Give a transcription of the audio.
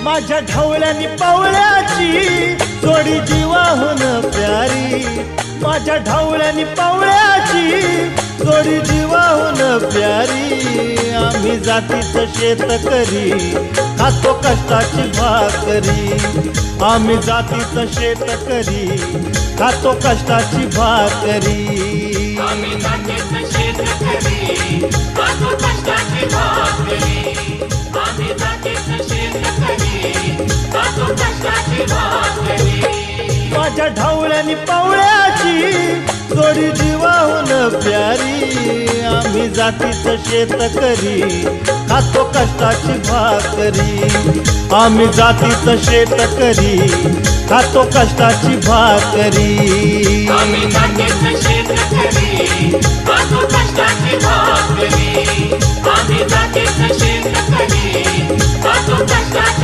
माझ्या ढवळ्यानी पावळ्याची जोडी जीवाहून प्यारी, माझ्या ढवळ्यानी पावळ्याची जोडी जीवाहून प्यारी। आम्ही जातीचं शेतकरी खातो कष्टाची भाकरी, आम्ही जातीचं शेतकरी खातो कष्टाची भाकरी। आम्ही जातीचं शेतकरी खातो कष्टाची भाकरी, आम्ही जातीचं शेतकरी खातो कष्टाची भाकरी। माझ्या ढवळ्यानी पावळ्याची जोडी जीवाहून प्यारी, आम्ही जातीचं शेतकरी खातो कष्टाची भाकरी, आम्ही जातीचं शेतकरी खातो कष्टाची भाकरी। आम्ही जातीचं शेतकरी खातो कष्टाची भाकरी, आम्ही जातीचं शेतकरी खातो कष्टाची